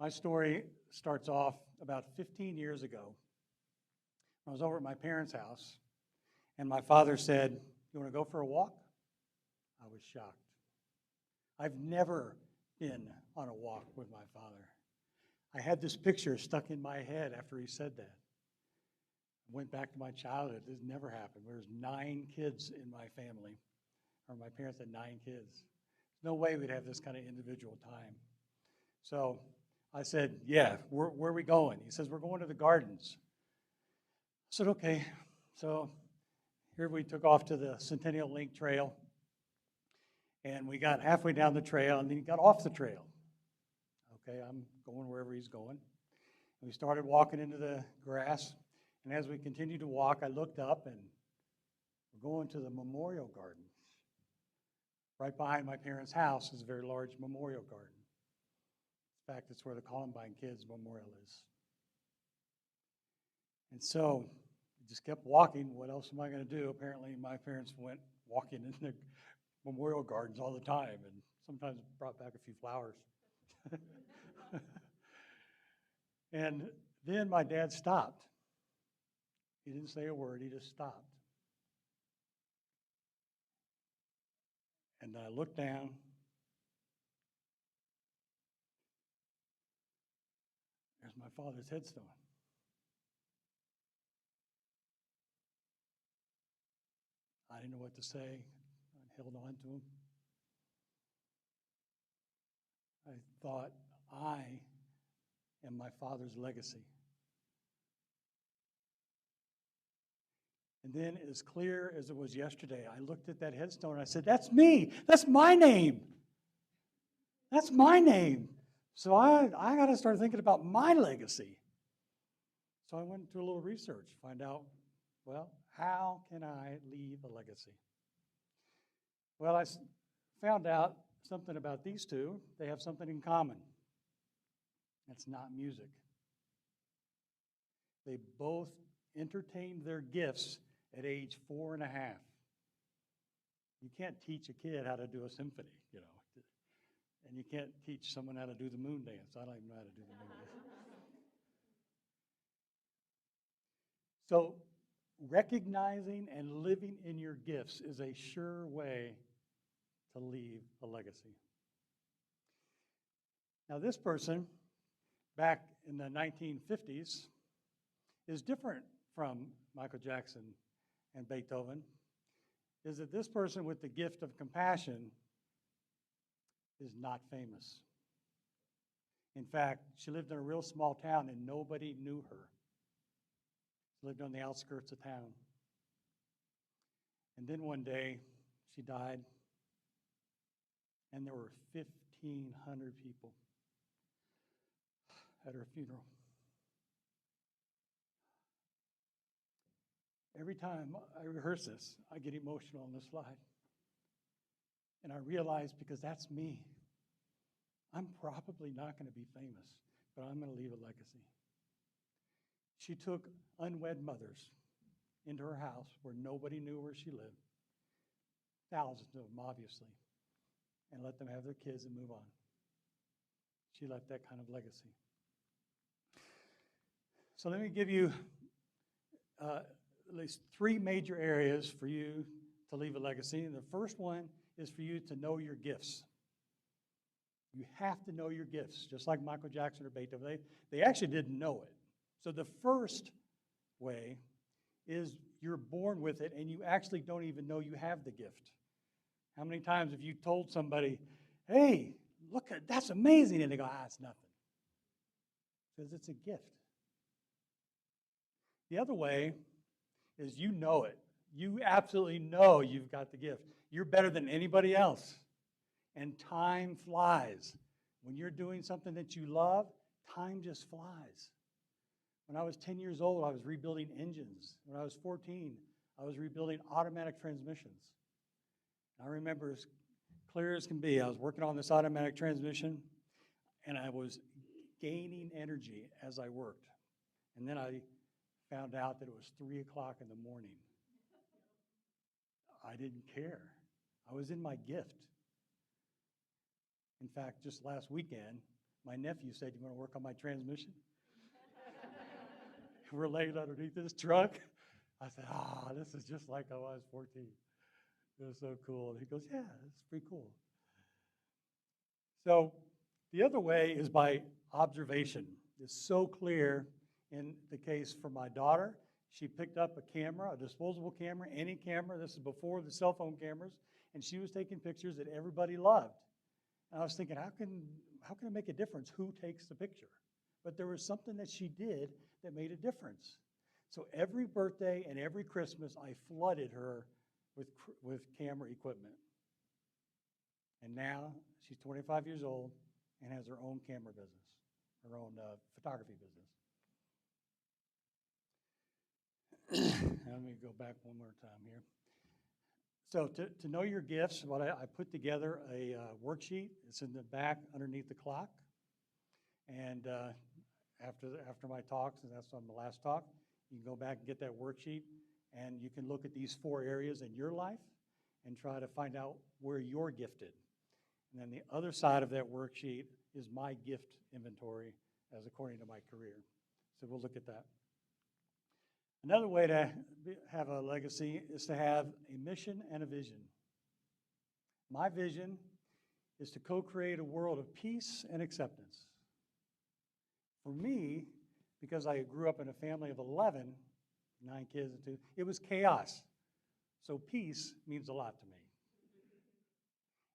My story starts off about 15 years ago. I was over at my parents' house, and my father said, "You want to go for a walk?" I was shocked. I've never been on a walk with my father. I had this picture stuck in my head after he said that. I went back to my childhood. This never happened. There's 9 kids in my family, or my parents had 9 kids. There's no way we'd have this kind of individual time. So I said, "Yeah, where are we going?" He says, "We're going to the gardens." I said, "Okay." So here we took off to the Centennial Link Trail, and we got halfway down the trail, and then he got off the trail. Okay, I'm going wherever he's going. And we started walking into the grass, and as we continued to walk, I looked up, and we're going to the memorial gardens. Right behind my parents' house is a very large memorial garden. In fact, it's where the Columbine Kids Memorial is. And so I just kept walking. What else am I going to do? Apparently, my parents went walking in the memorial gardens all the time, and sometimes brought back a few flowers. And then my dad stopped. He didn't say a word, he just stopped. And I looked down. There's my father's headstone. I didn't know what to say. I held on to him. I thought, I am my father's legacy. And then, as clear as it was yesterday, I looked at that headstone and I said, "That's me. That's my name. That's my name." So I got to start thinking about my legacy. So I went to a little research, find out, well, how can I leave a legacy? Well, I found out something about these two. They have something in common. It's not music. They both entertained their gifts at age 4.5. You can't teach a kid how to do a symphony, and you can't teach someone how to do the moon dance. I don't even know how to do the moon dance. So recognizing and living in your gifts is a sure way to leave a legacy. Now, this person, back in the 1950s, is different from Michael Jackson and Beethoven, is that this person with the gift of compassion is not famous. In fact, she lived in a real small town and nobody knew her. She lived on the outskirts of town. And then one day, she died, and there were 1,500 people at her funeral. Every time I rehearse this, I get emotional on this slide. And I realize, because that's me, I'm probably not going to be famous, but I'm going to leave a legacy. She took unwed mothers into her house where nobody knew where she lived, thousands of them, obviously, and let them have their kids and move on. She left that kind of legacy. So let me give you at least 3 major areas for you to leave a legacy. And the first one is for you to know your gifts. You have to know your gifts, just like Michael Jackson or Beethoven. They actually didn't know it. So the first way is you're born with it and you actually don't even know you have the gift. How many times have you told somebody, "Hey, look, that's amazing," and they go, "It's nothing." Because it's a gift. The other way is you know it. You absolutely know you've got the gift. You're better than anybody else. And time flies. When you're doing something that you love, time just flies. When I was 10 years old, I was rebuilding engines. When I was 14, I was rebuilding automatic transmissions. I remember as clear as can be, I was working on this automatic transmission, and I was gaining energy as I worked. And then I found out that it was 3 o'clock in the morning. I didn't care. I was in my gift. In fact, just last weekend, My nephew said, "You want to work on my transmission?" We're laying underneath this truck. I said, this is just like I was 14. It was so cool. And he goes, "Yeah, it's pretty cool." So the other way is by observation. It's so clear in the case for my daughter. She picked up a camera, a disposable camera, any camera. This is before the cell phone cameras. And she was taking pictures that everybody loved. And I was thinking, how can it make a difference who takes the picture? But there was something that she did that made a difference. So every birthday and every Christmas, I flooded her with camera equipment. And now she's 25 years old and has her own camera business, her own photography business. Let me go back one more time here. So to know your gifts, I put together a worksheet. It's in the back underneath the clock. And after my talks, and that's on the last talk, you can go back and get that worksheet, and you can look at these 4 areas in your life and try to find out where you're gifted. And then the other side of that worksheet is my gift inventory as according to my career. So we'll look at that. Another way to have a legacy is to have a mission and a vision. My vision is to co-create a world of peace and acceptance. For me, because I grew up in a family of 11, 9 kids and 2, it was chaos. So peace means a lot to me.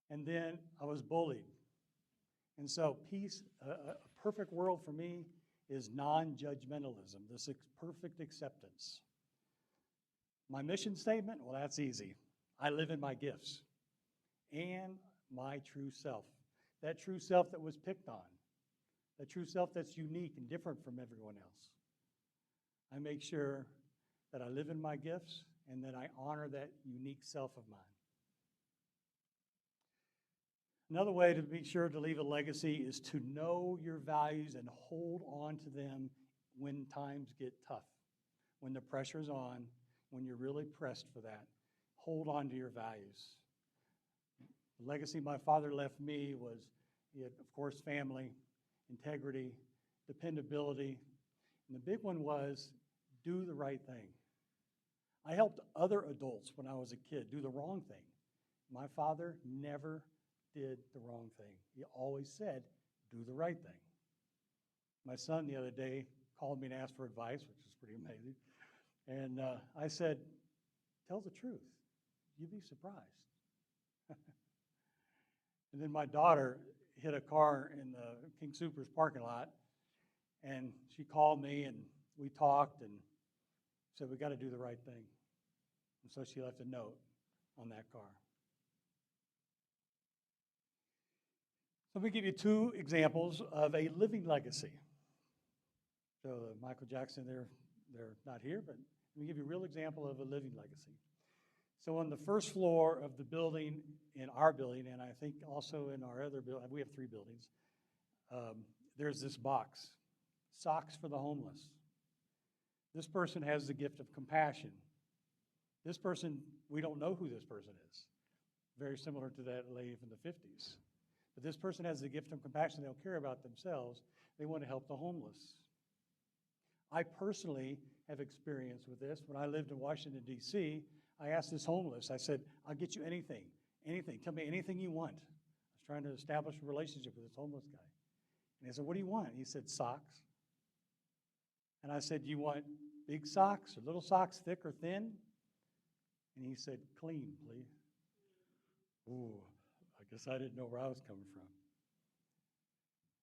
And then I was bullied. And so peace, a perfect world for me is non-judgmentalism, this perfect acceptance. My mission statement, well, that's easy. I live in my gifts and my true self. That true self that was picked on. That true self that's unique and different from everyone else. I make sure that I live in my gifts and that I honor that unique self of mine. Another way to be sure to leave a legacy is to know your values and hold on to them when times get tough, when the pressure's on, when you're really pressed for that. Hold on to your values. The legacy my father left me was, of course, family, integrity, dependability, and the big one was do the right thing. I helped other adults when I was a kid do the wrong thing. My father never did the wrong thing. He always said, do the right thing. My son the other day called me and asked for advice, which is pretty amazing. And I said, tell the truth. You'd be surprised. And then my daughter hit a car in the King Soopers parking lot, and she called me, and we talked, and said, we got to do the right thing. And so she left a note on that car. Let me give you 2 examples of a living legacy. So Michael Jackson, they're not here, but let me give you a real example of a living legacy. So on the first floor of the building, in our building, and I think also in our other building, we have 3 buildings, there's this box, Socks for the Homeless. This person has the gift of compassion. This person, we don't know who this person is. Very similar to that lady from the 50s. But this person has the gift of compassion. They don't care about themselves. They want to help the homeless. I personally have experience with this. When I lived in Washington, D.C., I asked this homeless, I said, I'll get you anything. Tell me anything you want. I was trying to establish a relationship with this homeless guy. And he said, what do you want? He said, socks. And I said, do you want big socks or little socks, thick or thin? And he said, clean, please. Ooh, I guess I didn't know where I was coming from.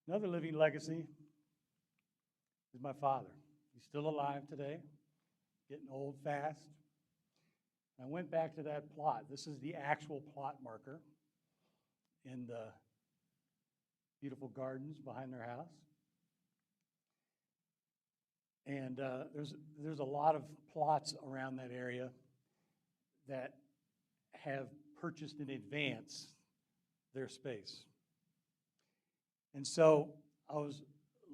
Another living legacy is my father. He's still alive today, getting old fast. I went back to that plot. This is the actual plot marker in the beautiful gardens behind their house. And there's a lot of plots around that area that have purchased in advance their space. And so I was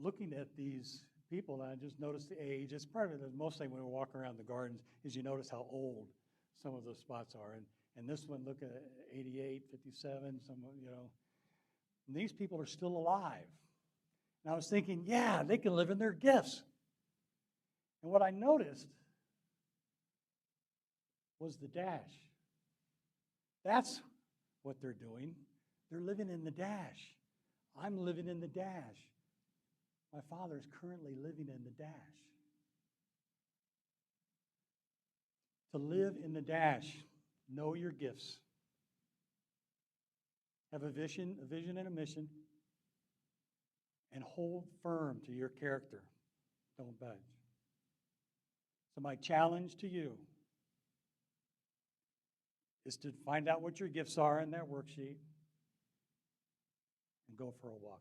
looking at these people, and I just noticed the age. It's part of the most thing when we walk around the gardens is you notice how old some of those spots are. And this one, look at 88, 57, some, you know. And these people are still alive. And I was thinking, yeah, they can live in their gifts. And what I noticed was the dash. That's what they're doing. They're living in the dash. I'm living in the dash. My father is currently living in the dash. To live in the dash, know your gifts. Have a vision and a mission, and hold firm to your character. Don't budge. So my challenge to you is to find out what your gifts are in that worksheet and go for a walk.